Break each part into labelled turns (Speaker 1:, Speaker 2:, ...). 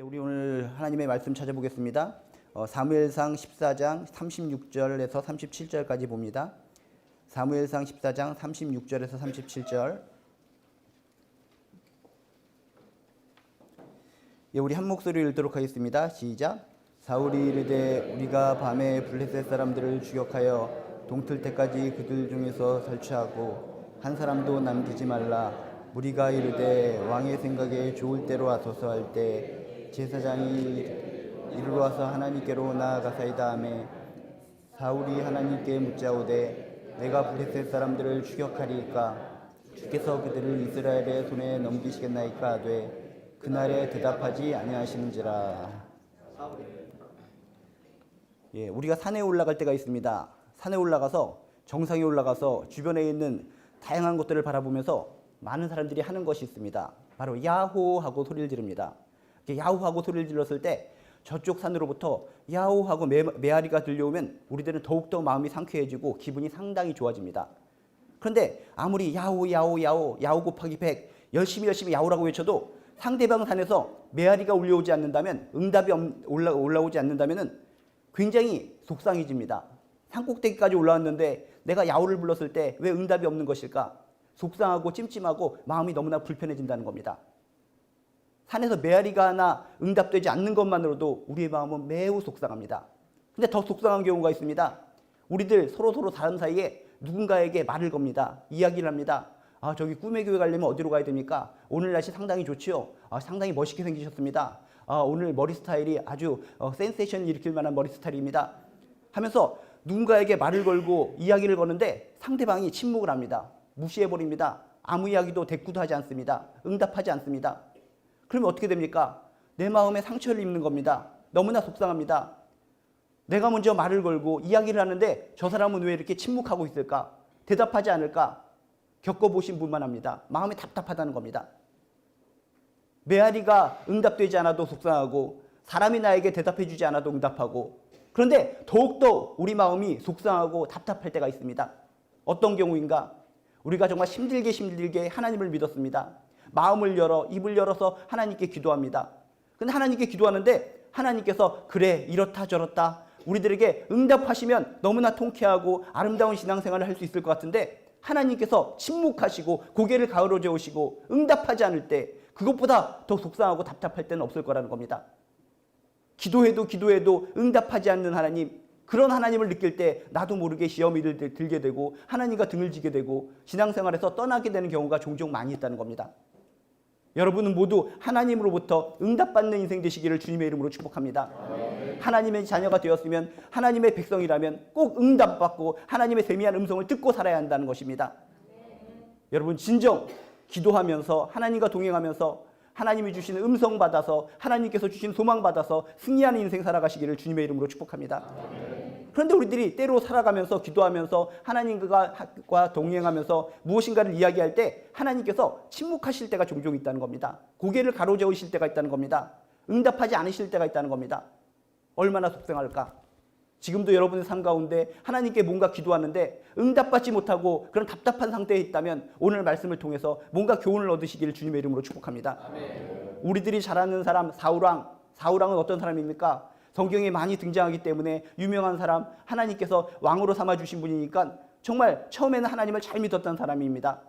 Speaker 1: 우리 오늘 하나님의 말씀 찾아보겠습니다. 사무엘상 14장 36절에서 37절까지 봅니다. 사무엘상 14장 36절에서 37절. 우리 한 목소리를 읽도록 하겠습니다. 시작. 사울이 이르되 우리가 밤에 블레셋 사람들을 추격하여 동틀 때까지 그들 중에서 설치하고 한 사람도 남기지 말라. 무리가 이르되 왕의 생각에 좋을 대로 하소서 할 때 제사장이 이르러 와서 하나님께로 나아가사이다 하매 사울이 하나님께 묻자오되 내가 블레셋 사람들을 추격하리이까 주께서 그들을 이스라엘의 손에 넘기시겠나이까 하되 그날에 대답하지 아니하시는지라. 우리가 산에 올라갈 때가 있습니다. 산에 올라가서 정상에 올라가서 주변에 있는 다양한 것들을 바라보면서 많은 사람들이 하는 것이 있습니다. 바로 야호하고 소리를 지릅니다. 야호하고 소리를 질렀을 때 저쪽 산으로부터 야호하고 메아리가 들려오면 우리들은 더욱더 마음이 상쾌해지고 기분이 상당히 좋아집니다. 그런데 아무리 야호 곱하기 100 열심히 야호라고 외쳐도 상대방 산에서 메아리가 울려오지 않는다면, 응답이 올라오지 않는다면 굉장히 속상해집니다. 산꼭대기까지 올라왔는데 내가 야호를 불렀을 때 왜 응답이 없는 것일까? 속상하고 찜찜하고 마음이 너무나 불편해진다는 겁니다. 산에서 메아리가 하나 응답되지 않는 것만으로도 우리의 마음은 매우 속상합니다. 근데 더 속상한 경우가 있습니다. 우리들 서로 사람 사이에 누군가에게 말을 겁니다. 이야기를 합니다. 저기 꿈의 교회 가려면 어디로 가야 됩니까? 오늘 날씨 상당히 좋지요. 상당히 멋있게 생기셨습니다. 오늘 머리 스타일이 아주 센세이션을 일으킬 만한 머리 스타일입니다. 하면서 누군가에게 말을 걸고 이야기를 거는데 상대방이 침묵을 합니다. 무시해버립니다. 아무 이야기도 대꾸도 하지 않습니다. 응답하지 않습니다. 그러면 어떻게 됩니까? 내 마음에 상처를 입는 겁니다. 너무나 속상합니다. 내가 먼저 말을 걸고 이야기를 하는데 저 사람은 왜 이렇게 침묵하고 있을까? 대답하지 않을까? 겪어보신 분만 합니다. 마음이 답답하다는 겁니다. 메아리가 응답되지 않아도 속상하고 사람이 나에게 대답해주지 않아도 응답하고, 그런데 더욱더 우리 마음이 속상하고 답답할 때가 있습니다. 어떤 경우인가? 우리가 정말 힘들게 하나님을 믿었습니다. 마음을 열어 입을 열어서 하나님께 기도합니다. 근데 하나님께 기도하는데 하나님께서 그래 이렇다 저렇다 우리들에게 응답하시면 너무나 통쾌하고 아름다운 신앙생활을 할 수 있을 것 같은데 하나님께서 침묵하시고 고개를 가로저으시고 응답하지 않을 때 그것보다 더 속상하고 답답할 때는 없을 거라는 겁니다. 기도해도 응답하지 않는 하나님, 그런 하나님을 느낄 때 나도 모르게 시험이 들게 되고 하나님과 등을 지게 되고 신앙생활에서 떠나게 되는 경우가 종종 많이 있다는 겁니다. 여러분은 모두 하나님으로부터 응답받는 인생 되시기를 주님의 이름으로 축복합니다. 하나님의 자녀가 되었으면, 하나님의 백성이라면 꼭 응답받고 하나님의 세미한 음성을 듣고 살아야 한다는 것입니다. 여러분 진정 기도하면서 하나님과 동행하면서 하나님이 주시는 음성 받아서 하나님께서 주신 소망 받아서 승리하는 인생 살아가시기를 주님의 이름으로 축복합니다. 그런데 우리들이 때로 살아가면서 기도하면서 하나님과 동행하면서 무엇인가를 이야기할 때 하나님께서 침묵하실 때가 종종 있다는 겁니다. 고개를 가로저으실 때가 있다는 겁니다. 응답하지 않으실 때가 있다는 겁니다. 얼마나 속상할까? 지금도 여러분의 삶 가운데 하나님께 뭔가 기도하는데 응답받지 못하고 그런 답답한 상태에 있다면 오늘 말씀을 통해서 뭔가 교훈을 얻으시기를 주님의 이름으로 축복합니다. 아멘. 우리들이 잘 아는 사람 사울왕은 어떤 사람입니까? 성경에 많이 등장하기 때문에 유명한 사람, 하나님께서 왕으로 삼아주신 분이니까 정말 처음에는 하나님을 잘 믿었던 사람입니다.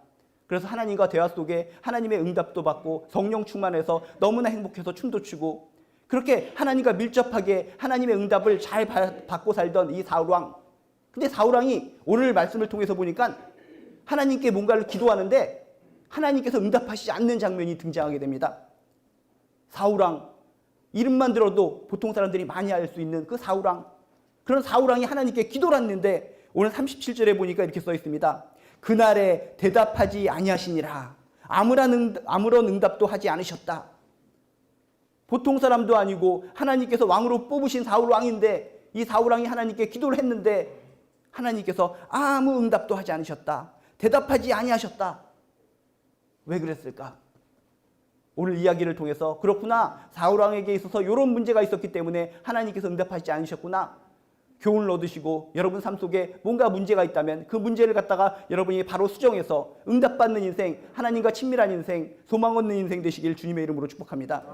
Speaker 1: 그래서 하나님과 대화 속에 하나님의 응답도 받고 성령 충만해서 너무나 행복해서 춤도 추고 그렇게 하나님과 밀접하게 하나님의 응답을 잘 받고 살던 이 사울왕. 근데 사울왕이 오늘 말씀을 통해서 보니까 하나님께 뭔가를 기도하는데 하나님께서 응답하시지 않는 장면이 등장하게 됩니다. 사울왕. 이름만 들어도 보통 사람들이 많이 알 수 있는 그 사울왕. 그런 사울왕이 하나님께 기도를 했는데 오늘 37절에 보니까 이렇게 써 있습니다. 그날에 대답하지 아니하시니라. 아무런 응답도 하지 않으셨다. 보통 사람도 아니고 하나님께서 왕으로 뽑으신 사울왕인데 이 사울왕이 하나님께 기도를 했는데 하나님께서 아무 응답도 하지 않으셨다. 대답하지 아니하셨다. 왜 그랬을까? 오늘 이야기를 통해서 그렇구나. 사울왕에게 있어서 이런 문제가 있었기 때문에 하나님께서 응답하지 않으셨구나. 교훈을 얻으시고 여러분 삶 속에 뭔가 문제가 있다면 그 문제를 갖다가 여러분이 바로 수정해서 응답받는 인생, 하나님과 친밀한 인생, 소망 얻는 인생 되시길 주님의 이름으로 축복합니다.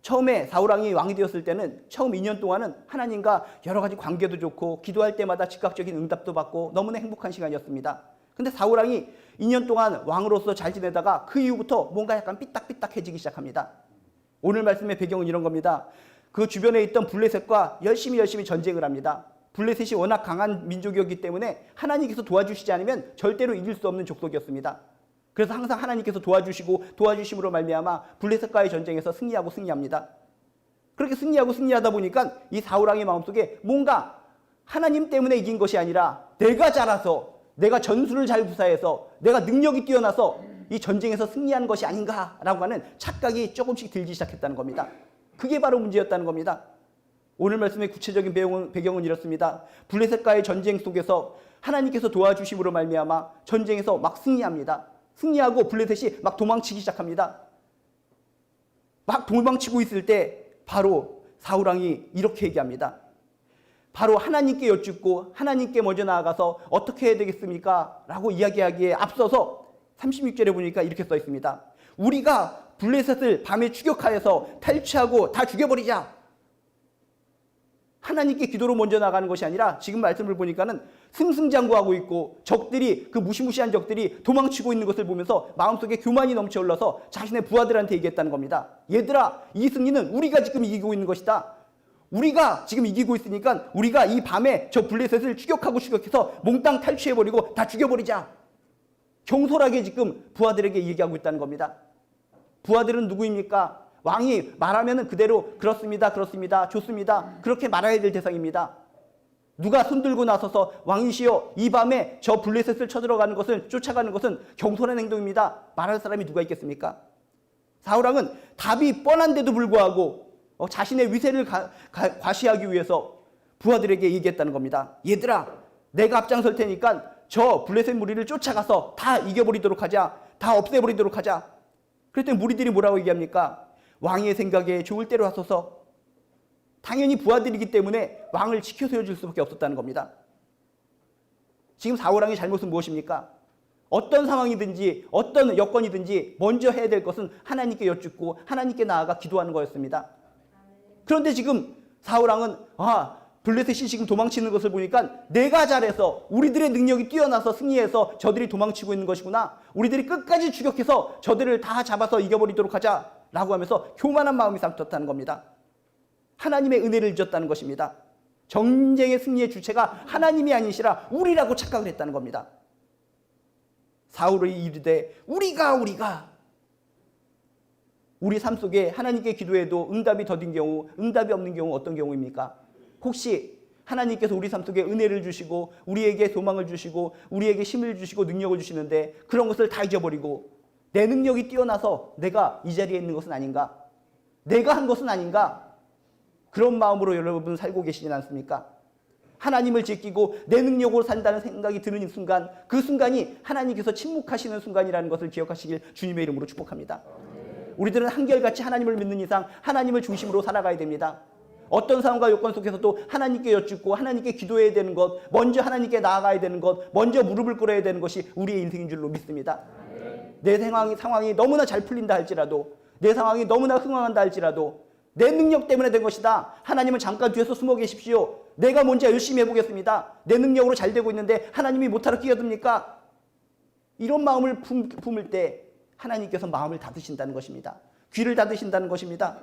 Speaker 1: 처음에 사울왕이 왕이 되었을 때는 처음 2년 동안은 하나님과 여러 가지 관계도 좋고 기도할 때마다 즉각적인 응답도 받고 너무나 행복한 시간이었습니다. 근데 사울왕이 2년 동안 왕으로서 잘 지내다가 그 이후부터 뭔가 약간 삐딱삐딱해지기 시작합니다. 오늘 말씀의 배경은 이런 겁니다. 그 주변에 있던 블레셋과 열심히 전쟁을 합니다. 블레셋이 워낙 강한 민족이었기 때문에 하나님께서 도와주시지 않으면 절대로 이길 수 없는 족속이었습니다. 그래서 항상 하나님께서 도와주시고 도와주심으로 말미암아 블레셋과의 전쟁에서 승리합니다. 그렇게 승리하다 보니까 이 사울왕의 마음속에 뭔가 하나님 때문에 이긴 것이 아니라 내가 잘해서, 내가 전술을 잘 구사해서, 내가 능력이 뛰어나서 이 전쟁에서 승리한 것이 아닌가라고 하는 착각이 조금씩 들기 시작했다는 겁니다. 그게 바로 문제였다는 겁니다. 오늘 말씀의 구체적인 배경은 이렇습니다. 블레셋과의 전쟁 속에서 하나님께서 도와주심으로 말미암아 전쟁에서 막 승리합니다. 승리하고 블레셋이 막 도망치기 시작합니다. 막 도망치고 있을 때 바로 사울왕이 이렇게 얘기합니다. 바로 하나님께 여쭙고 하나님께 먼저 나아가서 어떻게 해야 되겠습니까? 라고 이야기하기에 앞서서 36절에 보니까 이렇게 써 있습니다. 우리가 블레셋을 밤에 추격하여서 탈취하고 다 죽여버리자. 하나님께 기도로 먼저 나가는 것이 아니라 지금 말씀을 보니까는 승승장구하고 있고 적들이, 그 무시무시한 적들이 도망치고 있는 것을 보면서 마음속에 교만이 넘쳐 흘러서 자신의 부하들한테 얘기했다는 겁니다. 얘들아, 이 승리는 우리가 지금 이기고 있는 것이다. 우리가 지금 이기고 있으니까 우리가 이 밤에 저 블레셋을 추격해서 몽땅 탈취해버리고 다 죽여버리자. 경솔하게 지금 부하들에게 얘기하고 있다는 겁니다. 부하들은 누구입니까? 왕이 말하면 그대로 그렇습니다, 좋습니다. 그렇게 말해야 될 대상입니다. 누가 손들고 나서서 왕이시여 이 밤에 저 블레셋을 쳐들어가는 것을 쫓아가는 것은 경솔한 행동입니다. 말할 사람이 누가 있겠습니까? 사울왕은 답이 뻔한데도 불구하고 자신의 위세를 과시하기 위해서 부하들에게 얘기했다는 겁니다. 얘들아, 내가 앞장설 테니까 저 블레셋 무리를 쫓아가서 다 이겨버리도록 하자. 다 없애버리도록 하자. 그랬더니 무리들이 뭐라고 얘기합니까? 왕의 생각에 좋을 대로 하소서. 당연히 부하들이기 때문에 왕을 지켜 세워줄 수밖에 없었다는 겁니다. 지금 사울왕의 잘못은 무엇입니까? 어떤 상황이든지 어떤 여건이든지 먼저 해야 될 것은 하나님께 여쭙고 하나님께 나아가 기도하는 거였습니다. 그런데 지금 사울왕은 블레셋이 지금 도망치는 것을 보니까 내가 잘해서 우리들의 능력이 뛰어나서 승리해서 저들이 도망치고 있는 것이구나. 우리들이 끝까지 추격해서 저들을 다 잡아서 이겨버리도록 하자라고 하면서 교만한 마음이 싹텄다는 겁니다. 하나님의 은혜를 잊었다는 것입니다. 전쟁의 승리의 주체가 하나님이 아니시라 우리라고 착각을 했다는 겁니다. 사울이 이르되 우리가 우리 삶 속에 하나님께 기도해도 응답이 더딘 경우, 응답이 없는 경우 어떤 경우입니까? 혹시 하나님께서 우리 삶 속에 은혜를 주시고 우리에게 소망을 주시고 우리에게 힘을 주시고 능력을 주시는데 그런 것을 다 잊어버리고 내 능력이 뛰어나서 내가 이 자리에 있는 것은 아닌가? 내가 한 것은 아닌가? 그런 마음으로 여러분 살고 계시진 않습니까? 하나님을 제끼고 내 능력으로 산다는 생각이 드는 순간, 그 순간이 하나님께서 침묵하시는 순간이라는 것을 기억하시길 주님의 이름으로 축복합니다. 우리들은 한결같이 하나님을 믿는 이상 하나님을 중심으로 살아가야 됩니다. 어떤 상황과 요건 속에서도 하나님께 여쭙고 하나님께 기도해야 되는 것, 먼저 하나님께 나아가야 되는 것, 먼저 무릎을 꿇어야 되는 것이 우리의 인생인 줄로 믿습니다. 내 상황이 너무나 잘 풀린다 할지라도, 내 상황이 너무나 흥황한다 할지라도 내 능력 때문에 된 것이다. 하나님은 잠깐 뒤에서 숨어 계십시오. 내가 먼저 열심히 해보겠습니다. 내 능력으로 잘 되고 있는데 하나님이 못하러 끼어듭니까? 이런 마음을 품을 때 하나님께서 마음을 닫으신다는 것입니다. 귀를 닫으신다는 것입니다.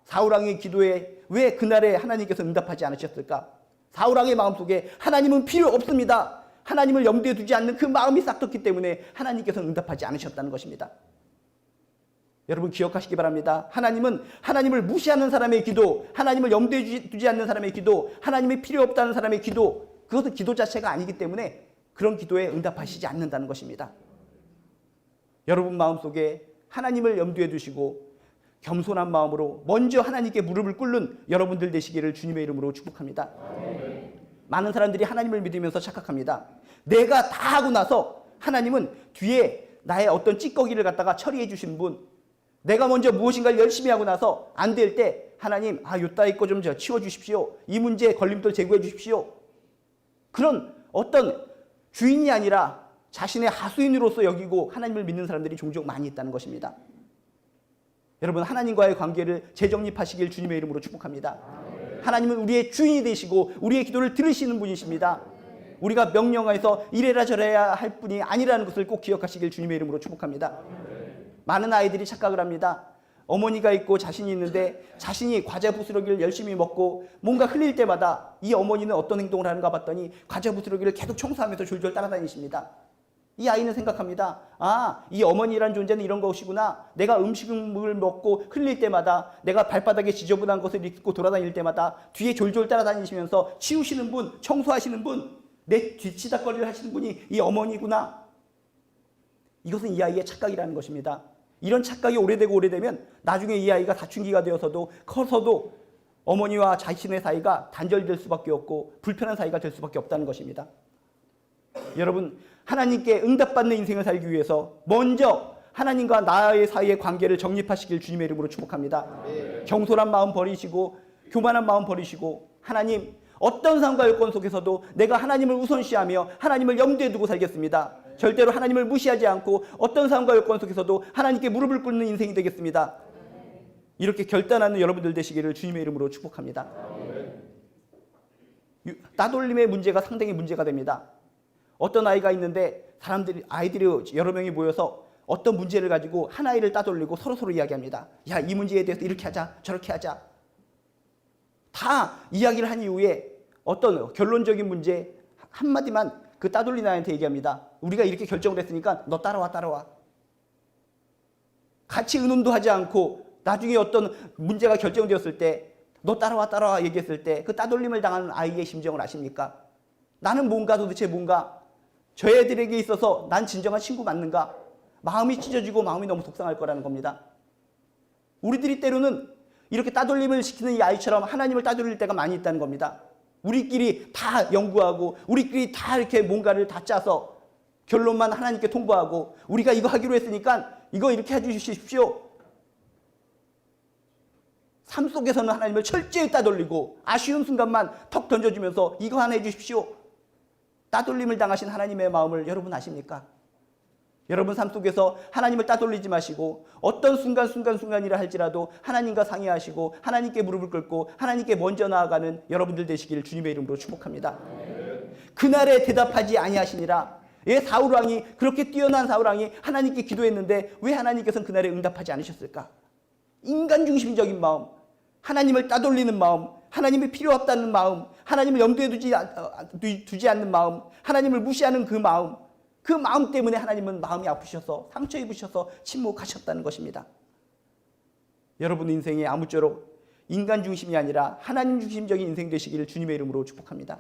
Speaker 1: 사울왕의 기도에 왜 그날에 하나님께서 응답하지 않으셨을까? 사울왕의 마음속에 하나님은 필요 없습니다. 하나님을 염두에 두지 않는 그 마음이 싹텄기 때문에 하나님께서 응답하지 않으셨다는 것입니다. 여러분 기억하시기 바랍니다. 하나님은 하나님을 무시하는 사람의 기도, 하나님을 염두에 두지 않는 사람의 기도, 하나님이 필요 없다는 사람의 기도, 그것은 기도 자체가 아니기 때문에 그런 기도에 응답하시지 않는다는 것입니다. 여러분 마음속에 하나님을 염두에 두시고 겸손한 마음으로 먼저 하나님께 무릎을 꿇는 여러분들 되시기를 주님의 이름으로 축복합니다. 많은 사람들이 하나님을 믿으면서 착각합니다. 내가 다 하고 나서 하나님은 뒤에 나의 어떤 찌꺼기를 갖다가 처리해 주신 분, 내가 먼저 무엇인가를 열심히 하고 나서 안 될 때 하나님 요따위 거 좀 치워주십시오. 이 문제에 걸림돌 제거해 주십시오. 그런 어떤 주인이 아니라 자신의 하수인으로서 여기고 하나님을 믿는 사람들이 종종 많이 있다는 것입니다. 여러분, 하나님과의 관계를 재정립하시길 주님의 이름으로 축복합니다. 하나님은 우리의 주인이 되시고 우리의 기도를 들으시는 분이십니다. 우리가 명령하여서 이래라 저래야 할 뿐이 아니라는 것을 꼭 기억하시길 주님의 이름으로 축복합니다. 많은 아이들이 착각을 합니다. 어머니가 있고 자신이 있는데 자신이 과자 부스러기를 열심히 먹고 뭔가 흘릴 때마다 이 어머니는 어떤 행동을 하는가 봤더니 과자 부스러기를 계속 청소하면서 졸졸 따라다니십니다. 이 아이는 생각합니다. 아, 이 어머니란 존재는 이런 것이구나. 내가 음식을 먹고 흘릴 때마다, 내가 발바닥에 지저분한 것을 입고 돌아다닐 때마다 뒤에 졸졸 따라다니시면서 치우시는 분, 청소하시는 분, 내 뒤치다거리를 하시는 분이 이 어머니구나. 이것은 이 아이의 착각이라는 것입니다. 이런 착각이 오래되면 나중에 이 아이가 사춘기가 되어서도 커서도 어머니와 자신의 사이가 단절될 수밖에 없고 불편한 사이가 될 수밖에 없다는 것입니다. 여러분, 하나님께 응답받는 인생을 살기 위해서 먼저 하나님과 나의 사이의 관계를 정립하시길 주님의 이름으로 축복합니다. 경솔한 마음 버리시고 교만한 마음 버리시고, 하나님, 어떤 상황과 여건 속에서도 내가 하나님을 우선시하며 하나님을 염두에 두고 살겠습니다. 절대로 하나님을 무시하지 않고 어떤 상황과 여건 속에서도 하나님께 무릎을 꿇는 인생이 되겠습니다. 이렇게 결단하는 여러분들 되시기를 주님의 이름으로 축복합니다. 따돌림의 문제가 상당히 문제가 됩니다. 어떤 아이가 있는데 아이들이 여러 명이 모여서 어떤 문제를 가지고 한 아이를 따돌리고 서로 이야기합니다. 야, 이 문제에 대해서 이렇게 하자, 저렇게 하자. 다 이야기를 한 이후에 어떤 결론적인 문제 한마디만 그 따돌린 아이한테 얘기합니다. 우리가 이렇게 결정을 했으니까 너 따라와. 같이 의논도 하지 않고 나중에 어떤 문제가 결정되었을 때 너 따라와 얘기했을 때 그 따돌림을 당하는 아이의 심정을 아십니까? 나는 도대체 뭔가 저 애들에게 있어서 난 진정한 친구 맞는가? 마음이 찢어지고 마음이 너무 속상할 거라는 겁니다. 우리들이 때로는 이렇게 따돌림을 시키는 이 아이처럼 하나님을 따돌릴 때가 많이 있다는 겁니다. 우리끼리 다 연구하고 우리끼리 다 이렇게 뭔가를 다 짜서 결론만 하나님께 통보하고 우리가 이거 하기로 했으니까 이거 이렇게 해주십시오. 삶 속에서는 하나님을 철저히 따돌리고 아쉬운 순간만 턱 던져주면서 이거 하나 해주십시오. 따돌림을 당하신 하나님의 마음을 여러분 아십니까? 여러분 삶 속에서 하나님을 따돌리지 마시고 어떤 순간이라 할지라도 하나님과 상의하시고 하나님께 무릎을 꿇고 하나님께 먼저 나아가는 여러분들 되시기를 주님의 이름으로 축복합니다. 그날에 대답하지 아니하시니라. 사울왕이, 그렇게 뛰어난 사울왕이 하나님께 기도했는데 왜 하나님께서는 그날에 응답하지 않으셨을까? 인간 중심적인 마음, 하나님을 따돌리는 마음, 하나님이 필요 없다는 마음, 하나님을 염두에 두지 않는 마음, 하나님을 무시하는 그 마음 때문에 하나님은 마음이 아프셔서 상처 입으셔서 침묵하셨다는 것입니다. 여러분 인생에 아무쪼록 인간 중심이 아니라 하나님 중심적인 인생 되시기를 주님의 이름으로 축복합니다.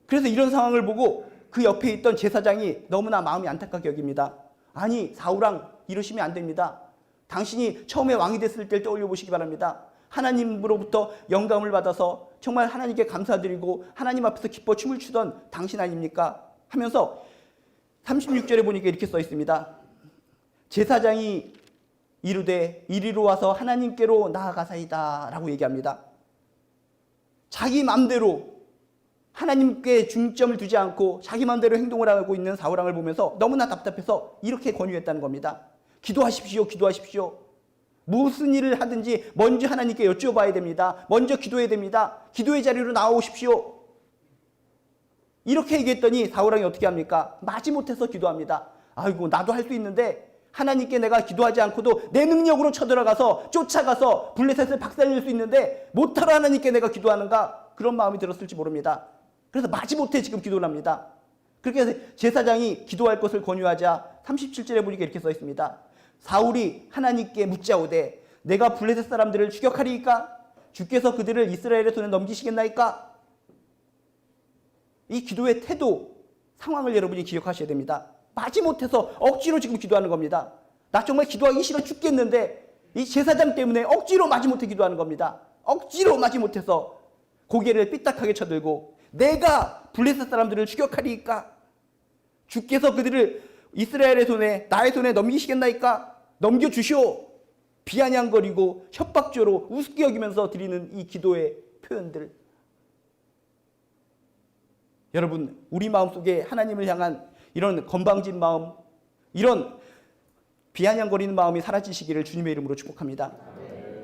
Speaker 1: 그래서 이런 상황을 보고 그 옆에 있던 제사장이 너무나 마음이 안타깝게 여깁니다. 아니, 사울왕, 이러시면 안 됩니다. 당신이 처음에 왕이 됐을 때를 떠올려 보시기 바랍니다. 하나님으로부터 영감을 받아서 정말 하나님께 감사드리고 하나님 앞에서 기뻐 춤을 추던 당신 아닙니까? 하면서 36절에 보니까 이렇게 써 있습니다. 제사장이 이르되 이리로 와서 하나님께로 나아가사이다 라고 얘기합니다. 자기 마음대로 하나님께 중점을 두지 않고 자기 마음대로 행동을 하고 있는 사울왕을 보면서 너무나 답답해서 이렇게 권유했다는 겁니다. 기도하십시오. 무슨 일을 하든지 먼저 하나님께 여쭤봐야 됩니다. 먼저 기도해야 됩니다. 기도의 자리로 나오십시오. 이렇게 얘기했더니 사울왕이 어떻게 합니까? 마지못해서 기도합니다. 아이고, 나도 할 수 있는데 하나님께 내가 기도하지 않고도 내 능력으로 쳐들어가서 쫓아가서 블레셋을 박살낼 수 있는데 못하러 하나님께 내가 기도하는가? 그런 마음이 들었을지 모릅니다. 그래서 마지못해 지금 기도를 합니다. 그렇게 해서 제사장이 기도할 것을 권유하자 37절에 보니까 이렇게 써 있습니다. 사울이 하나님께 묻자오되 내가 블레셋 사람들을 추격하리이까? 주께서 그들을 이스라엘의 손에 넘기시겠나이까? 이 기도의 태도, 상황을 여러분이 기억하셔야 됩니다. 마지못해서 억지로 지금 기도하는 겁니다. 나 정말 기도하기 싫어 죽겠는데 이 제사장 때문에 억지로 마지못해 기도하는 겁니다. 억지로 마지못해서 고개를 삐딱하게 쳐들고 내가 블레셋 사람들을 추격하리이까? 주께서 그들을 이스라엘의 손에, 나의 손에 넘기시겠나이까? 넘겨주시오. 비아냥거리고 협박조로 우습게 여기면서 드리는 이 기도의 표현들. 여러분, 우리 마음속에 하나님을 향한 이런 건방진 마음, 이런 비아냥거리는 마음이 사라지시기를 주님의 이름으로 축복합니다.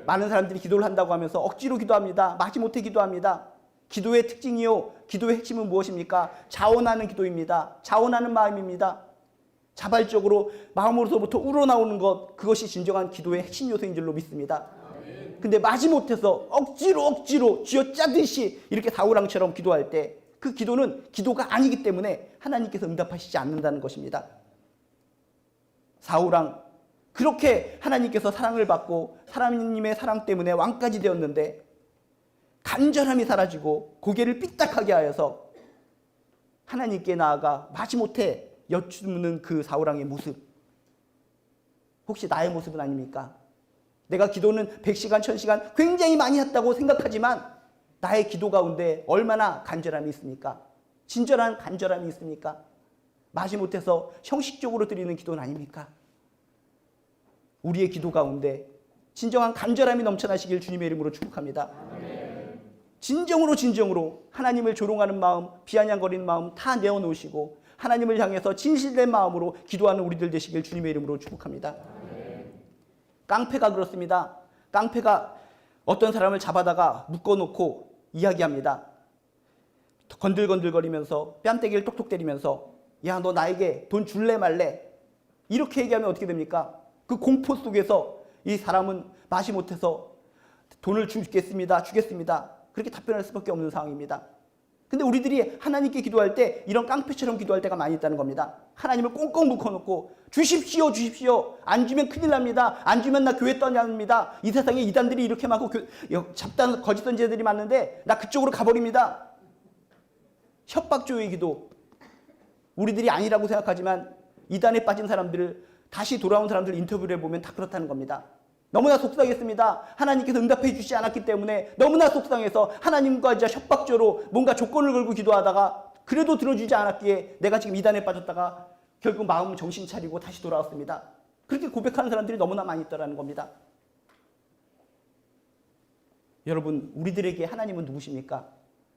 Speaker 1: 많은 사람들이 기도를 한다고 하면서 억지로 기도합니다. 마지못해 기도합니다. 기도의 특징이요, 기도의 핵심은 무엇입니까? 자원하는 기도입니다. 자원하는 마음입니다. 자발적으로 마음으로서부터 우러나오는 것, 그것이 진정한 기도의 핵심 요소인 줄로 믿습니다. 근데 마지못해서 억지로 쥐어짜듯이 이렇게 사울왕처럼 기도할 때 그 기도는 기도가 아니기 때문에 하나님께서 응답하시지 않는다는 것입니다. 사울왕, 그렇게 하나님께서 사랑을 받고 하나님의 사랑 때문에 왕까지 되었는데 간절함이 사라지고 고개를 삐딱하게 하여서 하나님께 나아가 마지못해 여쭈는 그 사울왕의 모습, 혹시 나의 모습은 아닙니까? 내가 기도는 100시간, 1000시간 굉장히 많이 했다고 생각하지만 나의 기도 가운데 얼마나 간절함이 있습니까? 진절한 간절함이 있습니까? 마지못해서 형식적으로 드리는 기도는 아닙니까? 우리의 기도 가운데 진정한 간절함이 넘쳐나시길 주님의 이름으로 축복합니다. 진정으로 하나님을 조롱하는 마음, 비아냥거리는 마음 다 내어놓으시고 하나님을 향해서 진실된 마음으로 기도하는 우리들 되시길 주님의 이름으로 축복합니다. 깡패가 그렇습니다. 깡패가 어떤 사람을 잡아다가 묶어놓고 이야기합니다. 건들건들거리면서 뺨때기를 톡톡 때리면서 야, 너 나에게 돈 줄래 말래? 이렇게 얘기하면 어떻게 됩니까? 그 공포 속에서 이 사람은 마지못해서 돈을 주겠습니다. 그렇게 답변할 수밖에 없는 상황입니다. 근데 우리들이 하나님께 기도할 때 이런 깡패처럼 기도할 때가 많이 있다는 겁니다. 하나님을 꽁꽁 묶어놓고 주십시오. 안 주면 큰일 납니다. 안 주면 나 교회 떠납니다. 이 세상에 이단들이 이렇게 많고 잡다한 거짓 선지자들이 많은데 나 그쪽으로 가버립니다. 협박조의 기도. 우리들이 아니라고 생각하지만 이단에 빠진 사람들을 다시 돌아온 사람들 인터뷰를 해보면 다 그렇다는 겁니다. 너무나 속상했습니다. 하나님께서 응답해 주시지 않았기 때문에 너무나 속상해서 하나님과 이제 협박조로 뭔가 조건을 걸고 기도하다가 그래도 들어주지 않았기에 내가 지금 이단에 빠졌다가 결국 마음 정신 차리고 다시 돌아왔습니다. 그렇게 고백하는 사람들이 너무나 많이 있다는 겁니다. 여러분, 우리들에게 하나님은 누구십니까?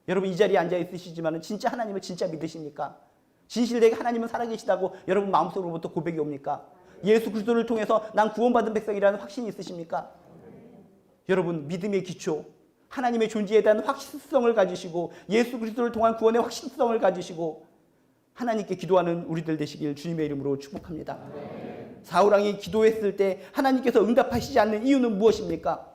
Speaker 1: 여러분 이 자리에 앉아 있으시지만 진짜 하나님을 진짜 믿으십니까? 진실되게 하나님은 살아계시다고 여러분 마음속으로부터 고백이 옵니까? 예수 그리스도를 통해서 난 구원받은 백성이라는 확신이 있으십니까? 여러분, 믿음의 기초, 하나님의 존재에 대한 확신성을 가지시고 예수 그리스도를 통한 구원의 확신성을 가지시고 하나님께 기도하는 우리들 되시길 주님의 이름으로 축복합니다. 사울왕이 기도했을 때 하나님께서 응답하시지 않는 이유는 무엇입니까?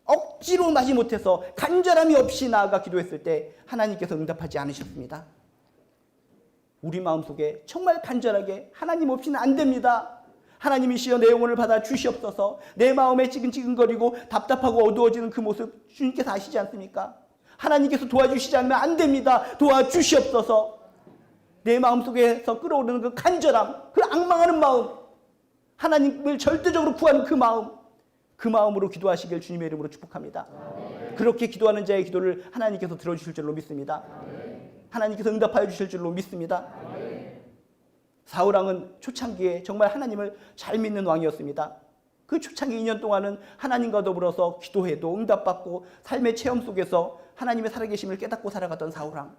Speaker 1: 억지로 마지못해서 간절함이 없이 나아가 기도했을 때 하나님께서 응답하지 않으셨습니다. 우리 마음속에 정말 간절하게 하나님 없이는 안 됩니다. 하나님이시여 내 영혼을 받아 주시옵소서. 내 마음에 찌근찌근거리고 답답하고 어두워지는 그 모습 주님께서 아시지 않습니까? 하나님께서 도와주시지 않으면 안 됩니다. 도와주시옵소서. 내 마음속에서 끓어오르는 그 간절함, 그 앙망하는 마음, 하나님을 절대적으로 구하는 그 마음, 그 마음으로 기도하시길 주님의 이름으로 축복합니다. 그렇게 기도하는 자의 기도를 하나님께서 들어주실 줄로 믿습니다. 하나님께서 응답하여 주실 줄로 믿습니다. 사울왕은 초창기에 정말 하나님을 잘 믿는 왕이었습니다. 그 초창기 2년 동안은 하나님과 더불어서 기도해도 응답받고 삶의 체험 속에서 하나님의 살아계심을 깨닫고 살아갔던 사울왕.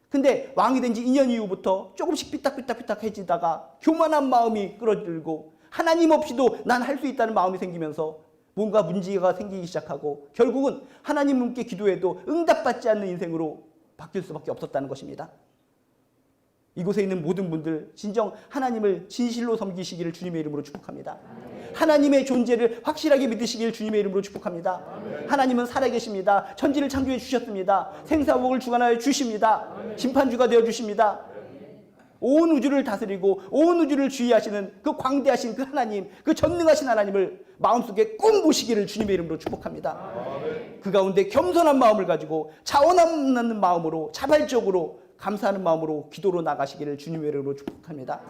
Speaker 1: 근데 왕이 된 지 2년 이후부터 조금씩 삐딱삐딱해지다가 교만한 마음이 끌어들고 하나님 없이도 난 할 수 있다는 마음이 생기면서 뭔가 문제가 생기기 시작하고 결국은 하나님께 기도해도 응답받지 않는 인생으로 바뀔 수밖에 없었다는 것입니다. 이곳에 있는 모든 분들 진정 하나님을 진실로 섬기시기를 주님의 이름으로 축복합니다. 하나님의 존재를 확실하게 믿으시기를 주님의 이름으로 축복합니다. 하나님은 살아계십니다. 천지를 창조해 주셨습니다. 생사복을 주관하여 주십니다. 심판주가 되어 주십니다. 온 우주를 다스리고 온 우주를 주의하시는 그 광대하신 그 하나님, 그 전능하신 하나님을 마음속에 꼭 모시기를 주님의 이름으로 축복합니다. 그 가운데 겸손한 마음을 가지고 자원 없는 마음으로 자발적으로 감사하는 마음으로 기도로 나가시기를 주님의 이름으로 축복합니다.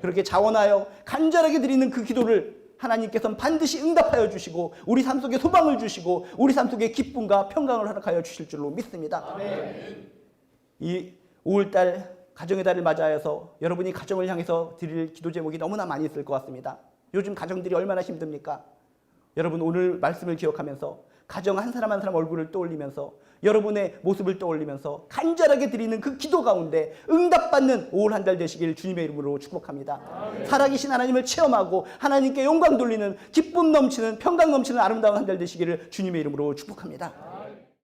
Speaker 1: 그렇게 자원하여 간절하게 드리는 그 기도를 하나님께서는 반드시 응답하여 주시고 우리 삶 속에 소망을 주시고 우리 삶 속에 기쁨과 평강을 허락하여 주실 줄로 믿습니다. 이 5월달 가정의 달을 맞이해서 여러분이 가정을 향해서 드릴 기도 제목이 너무나 많이 있을 것 같습니다. 요즘 가정들이 얼마나 힘듭니까? 여러분 오늘 말씀을 기억하면서 가정 한 사람 한 사람 얼굴을 떠올리면서 여러분의 모습을 떠올리면서 간절하게 드리는 그 기도 가운데 응답받는 올 한 달 되시길 주님의 이름으로 축복합니다. 살아계신 하나님을 체험하고 하나님께 영광 돌리는 기쁨 넘치는 평강 넘치는 아름다운 한 달 되시기를 주님의 이름으로 축복합니다.